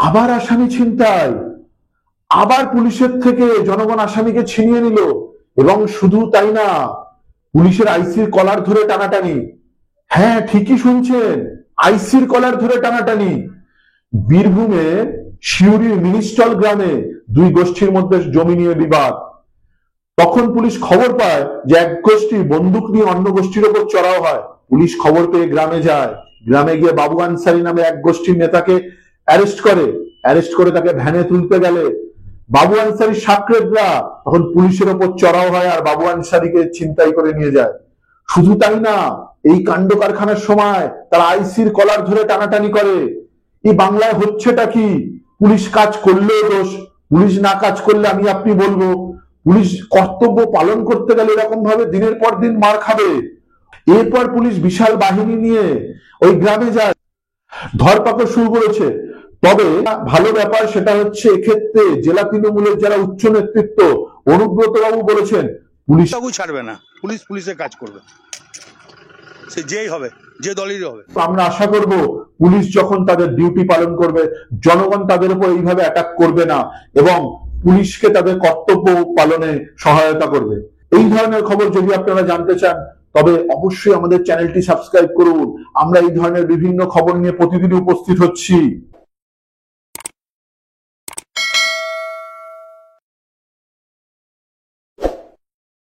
আবার আসামি ছিনতাই, আবার পুলিশের থেকে জনগণ আসামিকে ছিনিয়ে নিল। এবং শুধু তাই না, পুলিশের আইসির কলার ধরে টানাটানি। হ্যাঁ, ঠিকই শুনছেন, আইসির কলার ধরে টানাটানি। বীরভূমে শিউরির মিনিস্টল গ্রামে দুই গোষ্ঠীর মধ্যে জমি নিয়ে বিবাদ। তখন পুলিশ খবর পায় যে এক গোষ্ঠী বন্দুক নিয়ে অন্য গোষ্ঠীর ওপর চড়াও হয়। পুলিশ খবর পেয়ে গ্রামে যায়। গ্রামে গিয়ে বাবু আনসারি নামে এক গোষ্ঠীর নেতাকে অ্যারেস্ট করে তাকে ভ্যানে তুলতে গেলে বাবু আনসারির সাকরেদরা তখন পুলিশের ওপর চড়াও হয় আর বাবু আনসারিকে ছিনতাই করে নিয়ে যায়। শুধু তাই না, এই কাণ্ড কারখানার সময় তারা আইসির কলার ধরে টানাটানি করে। এই বাংলায় হচ্ছেটা কি? পুলিশ কাজ করলেও দোষ, পুলিশ না কাজ করলে আমি আপনি বলবো। পুলিশ কর্তব্য পালন করতে গেলে এরকম ভাবে দিনের পর দিন মার খাবে। এরপর পুলিশ বিশাল বাহিনী নিয়ে ওই গ্রামে যায়, ধরপাকড় শুরু করেছে। তবে ভালো ব্যাপার সেটা হচ্ছে এক্ষেত্রে জেলা তৃণমূলের যারা উচ্চ নেতৃত্ব, অনুব্রত বাবু বলেছেন পুলিশ ছাড়বে না, পুলিশ পুলিশের কাজ করবে, সে যেই হবে, যে দলেরই হবে। আমরা আশা করব পুলিশ যখন তাদের ডিউটি পালন করবে, জনগণ তাদের উপর এইভাবে অ্যাটাক করবে না এবং পুলিশকে তাদের কর্তব্য পালনে সহায়তা করবে। এই ধরনের খবর যদি আপনারা জানতে চান তবে অবশ্যই আমাদের চ্যানেলটি সাবস্ক্রাইব করুন। আমরা এই ধরনের বিভিন্ন খবর নিয়ে প্রতিদিন উপস্থিত হচ্ছি।